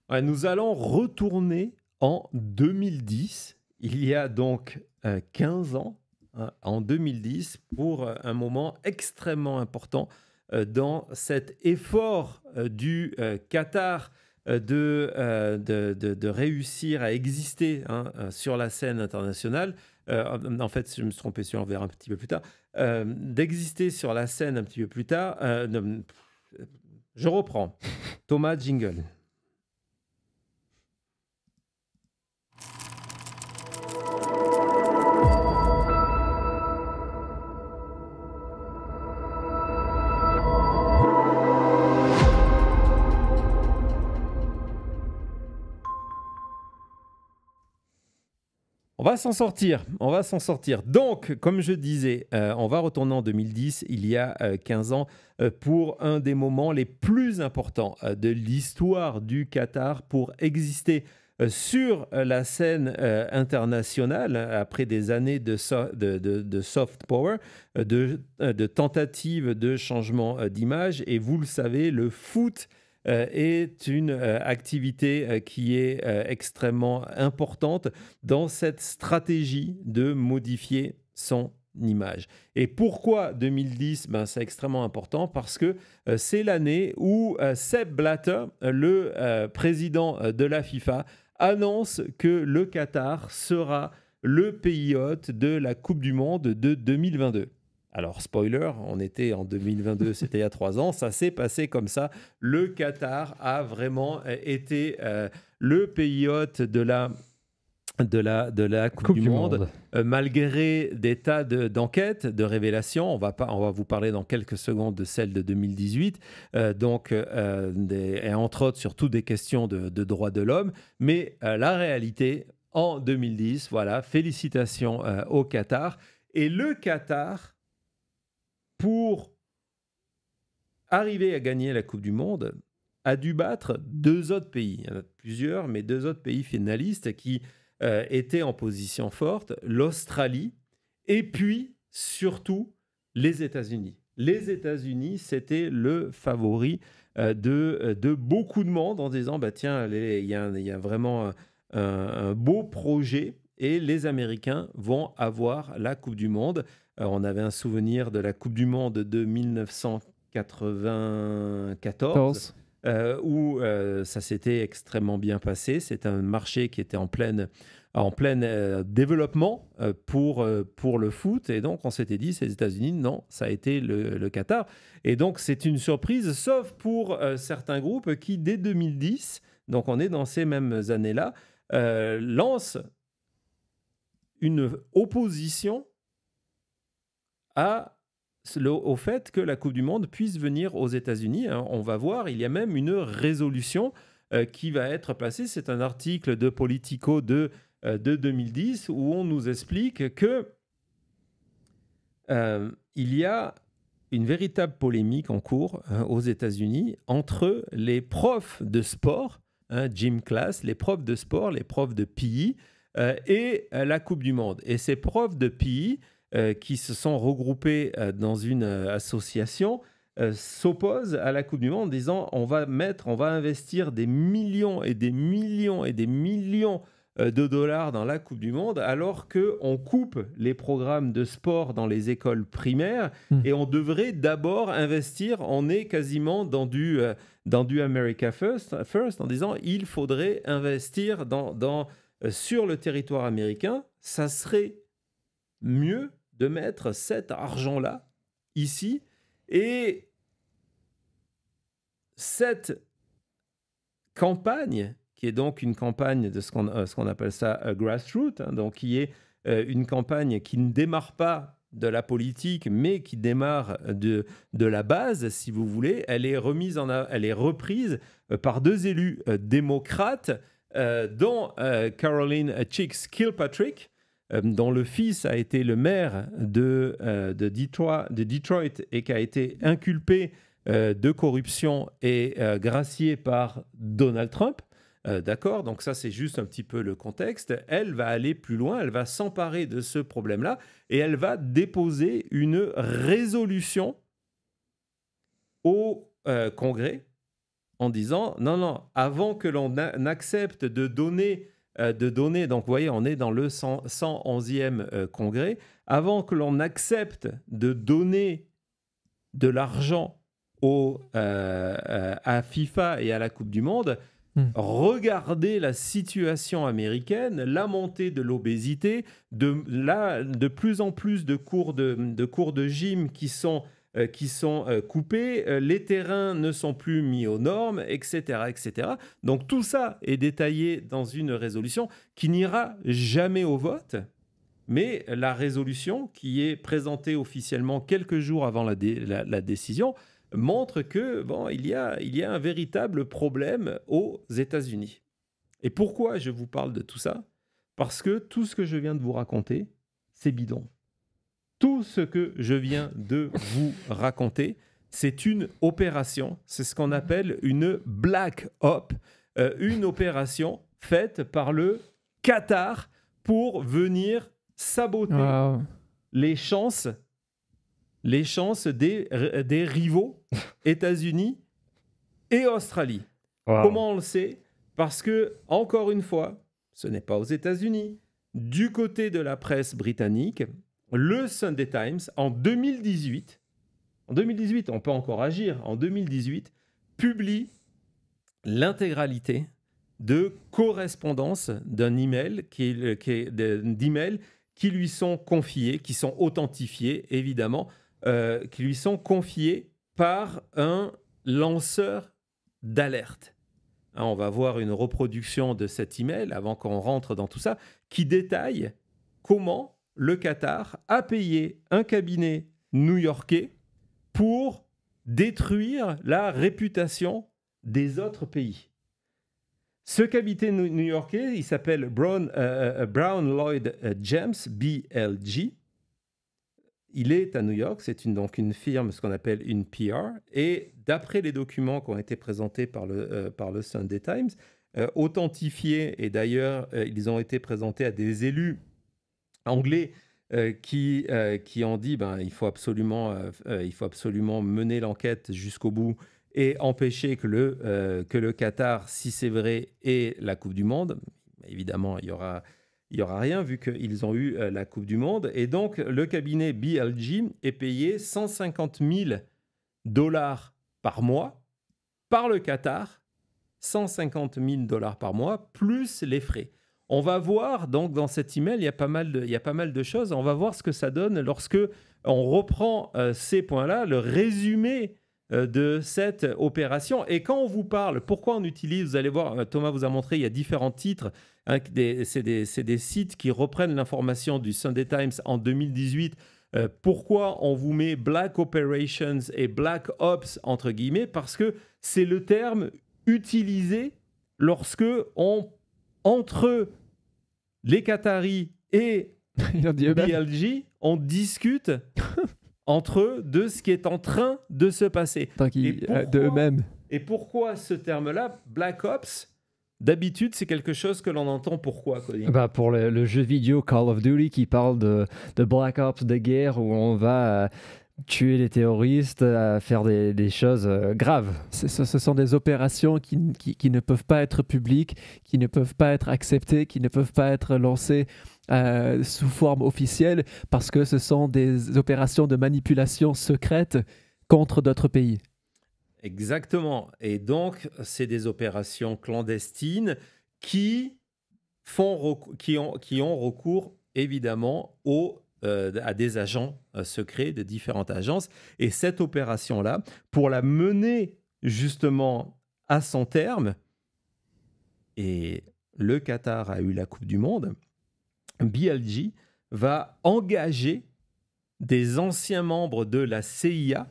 Ouais, nous allons retourner en 2010. Il y a donc 15 ans, hein, en 2010, pour un moment extrêmement important dans cet effort du Qatar de réussir à exister, hein, sur la scène internationale. En fait, je me suis trompé, on verra un petit peu plus tard. D'exister sur la scène un petit peu plus tard. Non, je reprends. Thomas Jingle. On va s'en sortir, on va s'en sortir. Donc, comme je disais, on va retourner en 2010, il y a 15 ans, pour un des moments les plus importants de l'histoire du Qatar pour exister sur la scène internationale, après des années de soft power, de tentatives de changement d'image. Et vous le savez, le foot est une activité qui est extrêmement importante dans cette stratégie de modifier son image. Et pourquoi 2010? C'est extrêmement important parce que c'est l'année où Sepp Blatter, le président de la FIFA, annonce que le Qatar sera le pays hôte de la Coupe du Monde de 2022. Alors, spoiler, on était en 2022, c'était il y a 3 ans, ça s'est passé comme ça. Le Qatar a vraiment été le pays hôte de la Coupe du Monde, malgré des tas d'enquêtes, de révélations. On va vous parler dans quelques secondes de celle de 2018, et entre autres surtout des questions de droits de l'homme. Mais la réalité, en 2010, voilà, félicitations au Qatar. Et le Qatar, pour arriver à gagner la Coupe du Monde, a dû battre 2 autres pays. Il y en a plusieurs, mais 2 autres pays finalistes qui étaient en position forte, l'Australie et puis surtout les États-Unis. Les États-Unis, c'était le favori de beaucoup de monde en disant, tiens, il y a vraiment un beau projet et les Américains vont avoir la Coupe du Monde. On avait un souvenir de la Coupe du Monde de 1994, où ça s'était extrêmement bien passé. C'est un marché qui était en plein développement pour le foot. Et donc, on s'était dit, c'est les États-Unis. Non, ça a été le Qatar. Et donc, c'est une surprise, sauf pour certains groupes qui, dès 2010, donc on est dans ces mêmes années-là, lancent une opposition au fait que la Coupe du Monde puisse venir aux États-Unis. On va voir, il y a même une résolution qui va être passée. C'est un article de Politico de 2010 où on nous explique que il y a une véritable polémique en cours aux États-Unis entre les profs de sport, gym class, les profs de sport, les profs de PE et la Coupe du Monde. Et ces profs de PE qui se sont regroupés dans une association s'opposent à la Coupe du Monde en disant on va investir des millions et des millions et des millions de dollars dans la Coupe du Monde alors qu'on coupe les programmes de sport dans les écoles primaires et on devrait d'abord investir, on est quasiment dans du America First en disant il faudrait investir sur le territoire américain, ça serait mieux de mettre cet argent-là ici. Et cette campagne, qui est donc une campagne de ce qu'on appelle ça grassroots, donc qui est une campagne qui ne démarre pas de la politique, mais qui démarre de la base, si vous voulez, elle est reprise par 2 élus démocrates, dont Caroline Chicks Kilpatrick, dont le fils a été le maire de Detroit et qui a été inculpé de corruption et gracié par Donald Trump. D'accord, donc ça c'est juste un petit peu le contexte. Elle va aller plus loin, elle va s'emparer de ce problème-là et elle va déposer une résolution au Congrès en disant non, non, avant que l'on accepte de donner, donc vous voyez, on est dans le 111e congrès, avant que l'on accepte de donner de l'argent à FIFA et à la Coupe du Monde, regardez la situation américaine, la montée de l'obésité, de plus en plus de cours de gym qui sont coupés, les terrains ne sont plus mis aux normes, etc., etc. Donc tout ça est détaillé dans une résolution qui n'ira jamais au vote, mais la résolution qui est présentée officiellement quelques jours avant la décision montre que il y a un véritable problème aux États-Unis. Et pourquoi je vous parle de tout ça? Parce que tout ce que je viens de vous raconter, c'est bidon. Tout ce que je viens de vous raconter, c'est une opération. C'est ce qu'on appelle une Black Op, une opération faite par le Qatar pour venir saboter les chances des rivaux États-Unis et Australie. Wow. Comment on le sait? Parce que, encore une fois, ce n'est pas aux États-Unis. Du côté de la presse britannique, le Sunday Times, en 2018, on peut encore agir, en 2018, publie l'intégralité de correspondance d'un email d'emails qui lui sont confiés, qui sont authentifiés, évidemment, qui lui sont confiés par un lanceur d'alerte. Hein, on va voir une reproduction de cet email avant qu'on rentre dans tout ça, qui détaille comment le Qatar a payé un cabinet new-yorkais pour détruire la réputation des autres pays. Ce cabinet new-yorkais, il s'appelle Brown Lloyd James, BLG. Il est à New York, c'est donc une firme, ce qu'on appelle une PR. Et d'après les documents qui ont été présentés par le Sunday Times, authentifiés, et d'ailleurs, ils ont été présentés à des élus anglais qui ont dit il faut absolument mener l'enquête jusqu'au bout et empêcher que le Qatar, si c'est vrai, ait la Coupe du Monde. Évidemment, il y aura rien vu qu'ils ont eu la Coupe du Monde. Et donc, le cabinet BLG est payé $150 000 par mois par le Qatar, $150 000 par mois, plus les frais. On va voir, donc, dans cet email, il y a pas mal de choses. On va voir ce que ça donne lorsque on reprend ces points-là, le résumé de cette opération. Et quand on vous parle, pourquoi on utilise, vous allez voir, Thomas vous a montré, il y a différents titres. Hein, c'est des sites qui reprennent l'information du Sunday Times en 2018. Pourquoi on vous met Black Operations et Black Ops, entre guillemets? Parce que c'est le terme utilisé lorsque entre les Qataris et BLG, on discute entre eux de ce qui est en train de se passer. De eux-mêmes. Et pourquoi ce terme-là, Black Ops? D'habitude, c'est quelque chose que l'on entend. Pourquoi, Cody? Pour le jeu vidéo Call of Duty qui parle de Black Ops, de guerre, où on va tuer les terroristes, faire des choses graves. Ce sont des opérations qui ne peuvent pas être publiques, qui ne peuvent pas être acceptées, qui ne peuvent pas être lancées sous forme officielle, parce que ce sont des opérations de manipulation secrète contre d'autres pays. Exactement. Et donc, c'est des opérations clandestines qui ont recours, évidemment, à des agents secrets de différentes agences. Et cette opération-là, pour la mener justement à son terme, et le Qatar a eu la Coupe du Monde, BLG va engager des anciens membres de la CIA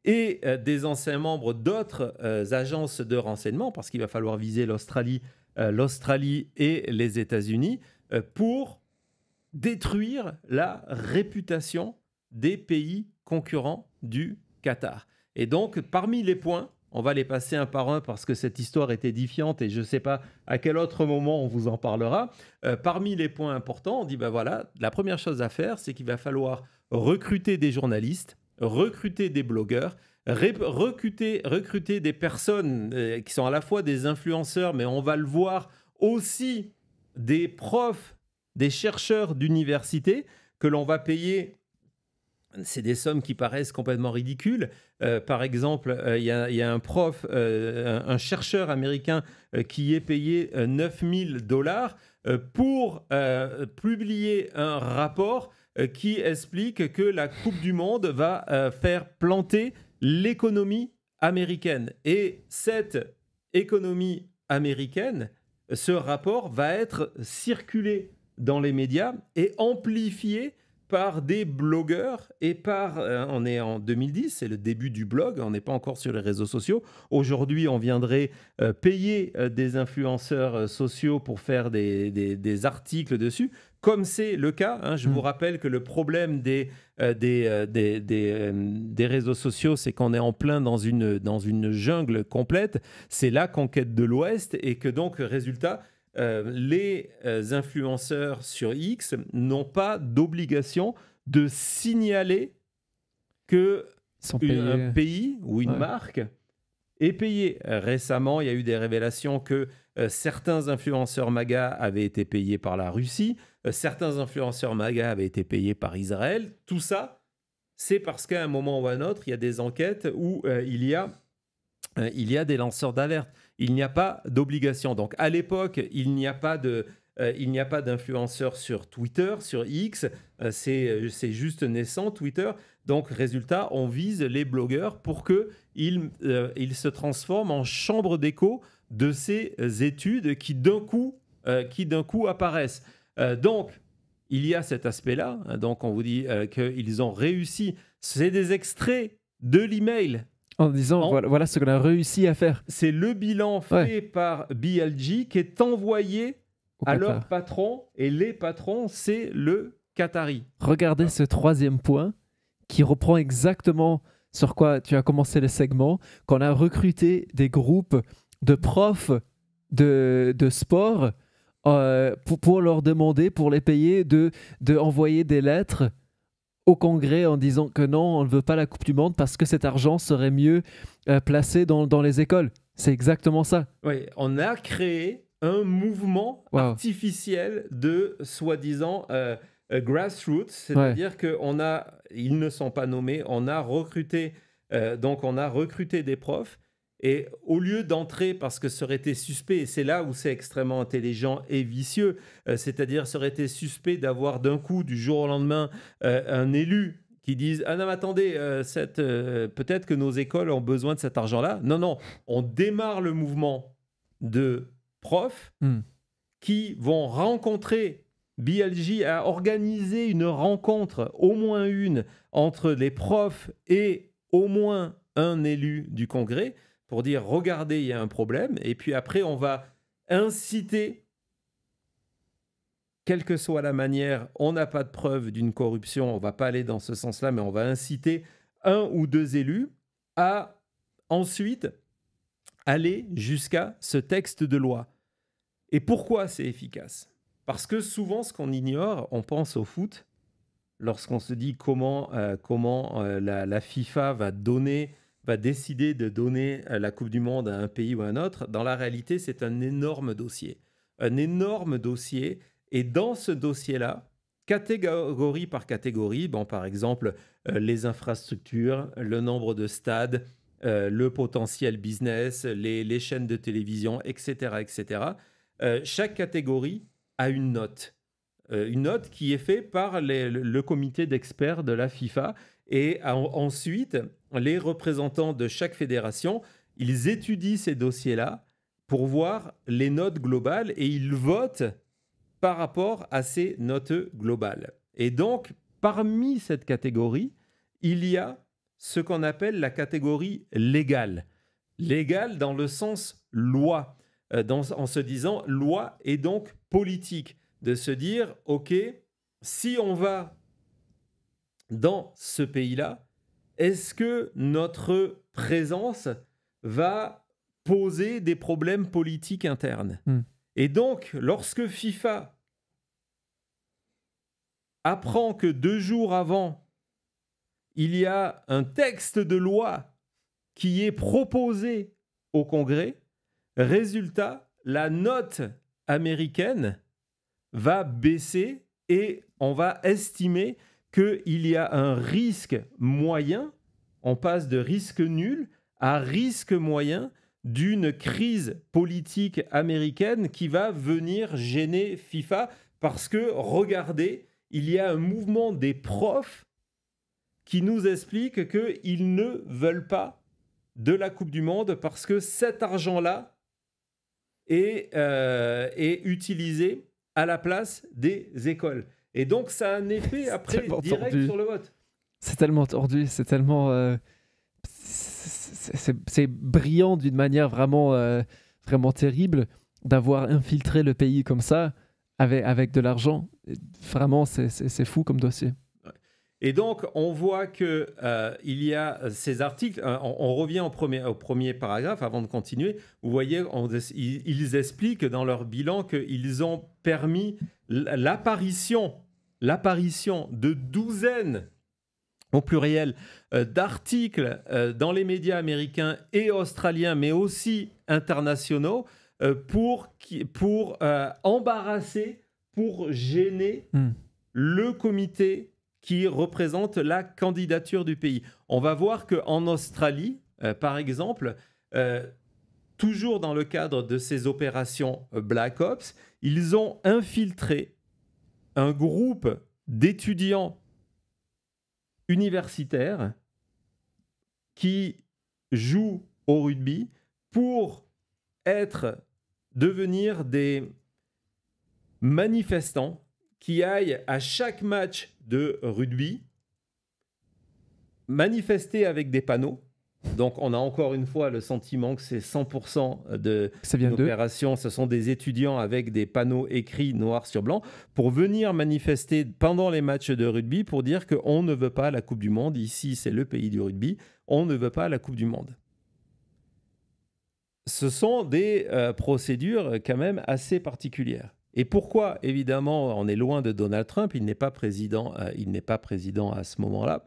et des anciens membres d'autres agences de renseignement, parce qu'il va falloir viser l'Australie et les États-Unis, pour détruire la réputation des pays concurrents du Qatar. Et donc, parmi les points, on va les passer un par un parce que cette histoire est édifiante et je ne sais pas à quel autre moment on vous en parlera. Parmi les points importants, on dit, la première chose à faire, c'est qu'il va falloir recruter des journalistes, recruter des blogueurs, recruter des personnes qui sont à la fois des influenceurs, mais on va le voir aussi des profs, des chercheurs d'université que l'on va payer. C'est des sommes qui paraissent complètement ridicules. Par exemple, il y a un prof, un chercheur américain qui est payé $9 000 pour publier un rapport qui explique que la Coupe du Monde va faire planter l'économie américaine. Et cette économie américaine, ce rapport va être circulé dans les médias et amplifié par des blogueurs et par... on est en 2010, c'est le début du blog, on n'est pas encore sur les réseaux sociaux. Aujourd'hui, on viendrait payer des influenceurs sociaux pour faire des articles dessus, comme c'est le cas. Hein. Je vous rappelle que le problème des réseaux sociaux, c'est qu'on est en plein dans une jungle complète. C'est la conquête de l'Ouest et que donc, résultat... les influenceurs sur X n'ont pas d'obligation de signaler que un pays ou une marque est payé. Récemment, il y a eu des révélations que certains influenceurs MAGA avaient été payés par la Russie, certains influenceurs MAGA avaient été payés par Israël. Tout ça, c'est parce qu'à un moment ou à un autre, il y a des enquêtes où il y a des lanceurs d'alerte. Il n'y a pas d'obligation. Donc, à l'époque, il n'y a pas d'influenceurs sur Twitter, sur X. C'est juste naissant, Twitter. Donc, résultat, on vise les blogueurs pour qu'ils se transforment en chambre d'écho de ces études qui, d'un coup apparaissent. Donc, il y a cet aspect-là. Donc, on vous dit qu'ils ont réussi. C'est des extraits de l'email. En disant, voilà ce qu'on a réussi à faire. C'est le bilan fait par BLG qui est envoyé à leur patron. Et les patrons, c'est le Qatari. Regardez ce troisième point qui reprend exactement sur quoi tu as commencé le segment, qu'on a recruté des groupes de profs de sport pour leur demander, pour les payer, de envoyer des lettres au Congrès en disant que non, on ne veut pas la Coupe du Monde parce que cet argent serait mieux placé dans les écoles. C'est exactement ça. Oui, on a créé un mouvement artificiel de soi-disant grassroots, c'est-à-dire qu'ils ne sont pas nommés, on a recruté des profs. Et au lieu d'entrer, parce que ça aurait été suspect, et c'est là où c'est extrêmement intelligent et vicieux, c'est-à-dire ça aurait été suspect d'avoir d'un coup, du jour au lendemain, un élu qui dise « Ah non, mais attendez, peut-être que nos écoles ont besoin de cet argent-là. » Non, on démarre le mouvement de profs qui vont rencontrer... BLG a organisé une rencontre, au moins une, entre les profs et au moins un élu du Congrès, pour dire, regardez, il y a un problème. Et puis après, on va inciter, quelle que soit la manière, on n'a pas de preuve d'une corruption, on ne va pas aller dans ce sens-là, mais on va inciter un ou deux élus à ensuite aller jusqu'à ce texte de loi. Et pourquoi c'est efficace ? Parce que souvent, ce qu'on ignore, on pense au foot, lorsqu'on se dit comment la FIFA va décider de donner la Coupe du Monde à un pays ou à un autre. Dans la réalité, c'est un énorme dossier. Un énorme dossier. Et dans ce dossier-là, catégorie par catégorie, par exemple, les infrastructures, le nombre de stades, le potentiel business, les chaînes de télévision, etc. Chaque catégorie a une note qui est faite par le comité d'experts de la FIFA. Et ensuite, les représentants de chaque fédération, ils étudient ces dossiers-là pour voir les notes globales et ils votent par rapport à ces notes globales. Et donc, parmi cette catégorie, il y a ce qu'on appelle la catégorie légale. Légale dans le sens loi, en se disant loi et donc politique. De se dire, OK, si on va dans ce pays-là, est-ce que notre présence va poser des problèmes politiques internes ? Et donc, lorsque FIFA apprend que 2 jours avant, il y a un texte de loi qui est proposé au Congrès. Résultat, la note américaine va baisser et on va estimer qu'il y a un risque moyen, on passe de risque nul à risque moyen d'une crise politique américaine qui va venir gêner FIFA parce que, regardez, il y a un mouvement des profs qui nous explique qu'ils ne veulent pas de la Coupe du Monde parce que cet argent-là est utilisé à la place des écoles. Et donc, ça a un effet après direct sur le vote. C'est tellement tordu, c'est tellement... c'est brillant d'une manière vraiment, vraiment terrible d'avoir infiltré le pays comme ça avec de l'argent. Vraiment, c'est fou comme dossier. Et donc, on voit qu'il y a ces articles. On revient au premier paragraphe avant de continuer. Vous voyez, ils expliquent dans leur bilan qu'ils ont permis l'apparition de douzaines, au pluriel, d'articles dans les médias américains et australiens, mais aussi internationaux, pour embarrasser, pour gêner le comité qui représente la candidature du pays. On va voir qu'en Australie, par exemple, toujours dans le cadre de ces opérations Black Ops, ils ont infiltré un groupe d'étudiants universitaires qui jouent au rugby pour devenir des manifestants qui aillent à chaque match de rugby manifester avec des panneaux. Donc, on a encore une fois le sentiment que c'est 100% de l'opération. Ce sont des étudiants avec des panneaux écrits noir sur blanc pour venir manifester pendant les matchs de rugby pour dire qu'on ne veut pas la Coupe du Monde. Ici, c'est le pays du rugby. On ne veut pas la Coupe du Monde. Ce sont des procédures quand même assez particulières. Et pourquoi, évidemment, on est loin de Donald Trump, il n'est pas président à ce moment-là.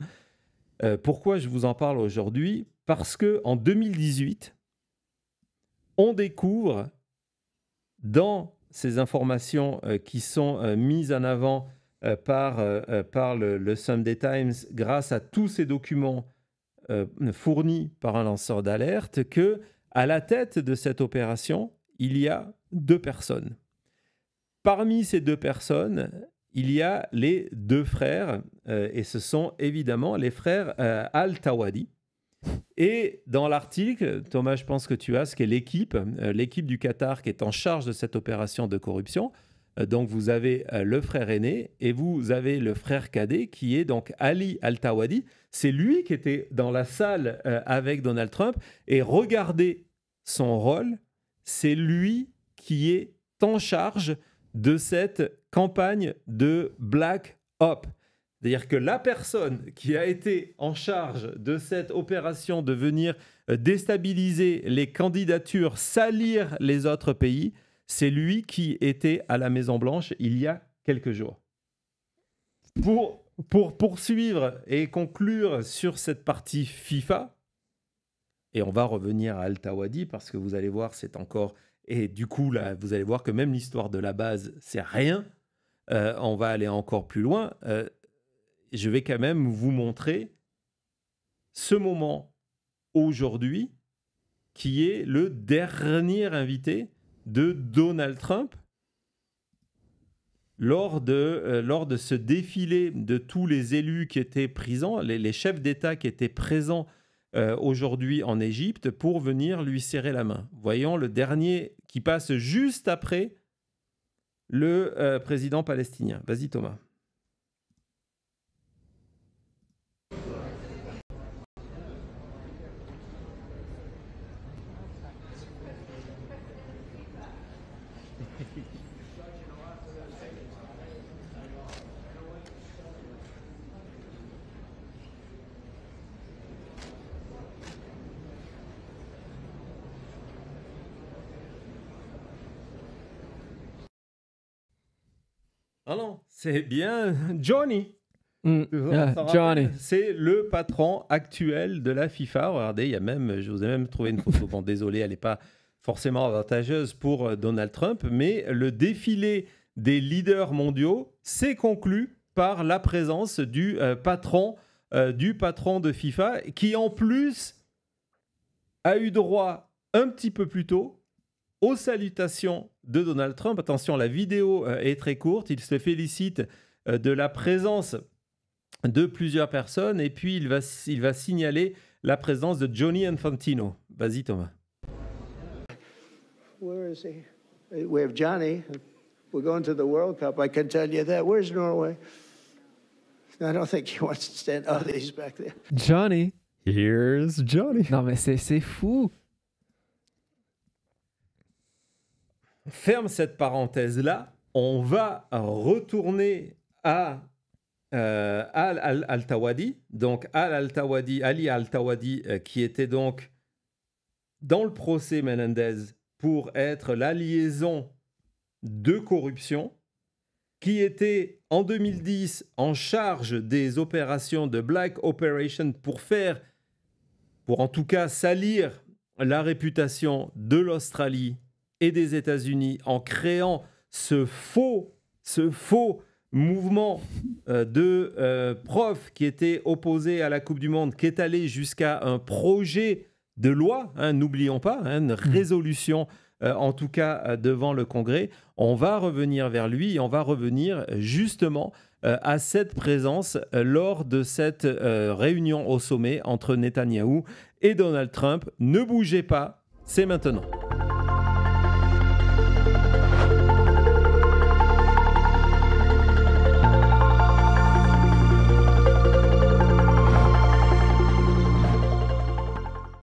Pourquoi je vous en parle aujourd'hui ? Parce qu'en 2018, on découvre dans ces informations qui sont mises en avant par le Sunday Times, grâce à tous ces documents fournis par un lanceur d'alerte, qu'à la tête de cette opération, il y a 2 personnes. Parmi ces 2 personnes, il y a les 2 frères, et ce sont évidemment les frères Al-Tawadi. Et dans l'article, Thomas, je pense que tu as ce qu'est l'équipe du Qatar qui est en charge de cette opération de corruption. Donc, vous avez le frère aîné et vous avez le frère cadet qui est donc Ali Al-Tawadi. C'est lui qui était dans la salle avec Donald Trump. Et regardez son rôle, c'est lui qui est en charge de cette campagne de Black Ops. C'est-à-dire que la personne qui a été en charge de cette opération de venir déstabiliser les candidatures, salir les autres pays, c'est lui qui était à la Maison-Blanche il y a quelques jours. Pour poursuivre et conclure sur cette partie FIFA, et on va revenir à Al-Tawadi parce que vous allez voir, c'est encore... Et du coup, là, vous allez voir que même l'histoire de la base, c'est rien. On va aller encore plus loin. Je vais quand même vous montrer ce moment aujourd'hui qui est le dernier invité de Donald Trump lors de ce défilé de tous les élus qui étaient présents, les chefs d'État qui étaient présents aujourd'hui en Égypte pour venir lui serrer la main. Voyons le dernier qui passe juste après le président palestinien. Vas-y Thomas. Ah non, c'est bien Johnny. Johnny. C'est le patron actuel de la FIFA. Regardez, je vous ai même trouvé une photo. Bon, désolé, elle n'est pas forcément avantageuse pour Donald Trump, mais le défilé des leaders mondiaux s'est conclu par la présence du patron de FIFA, qui en plus a eu droit un petit peu plus tôt aux salutations de Donald Trump. Attention, la vidéo est très courte. Il se félicite de la présence de plusieurs personnes et puis il va signaler la présence de Gianni Infantino. Vas-y, Thomas. Where is he? We have Johnny. We're going to the World Cup. I can tell you that. Where's Norway? I don't think he wants to stand. Oh, he's back there. Johnny. Here's Johnny. Non, mais c'est fou. Ferme cette parenthèse-là. On va retourner à Al-Tawadi. Donc, Ali Al-Tawadi, qui était donc dans le procès Menendez pour être la liaison de corruption, qui était en 2010 en charge des opérations de Black Operation pour en tout cas salir la réputation de l'Australie et des États-Unis en créant ce faux mouvement de profs qui était opposé à la Coupe du Monde, qui est allé jusqu'à un projet de loi, n'oublions pas, une résolution en tout cas devant le Congrès. On va revenir vers lui et on va revenir justement à cette présence lors de cette réunion au sommet entre Netanyahou et Donald Trump. Ne bougez pas, c'est maintenant.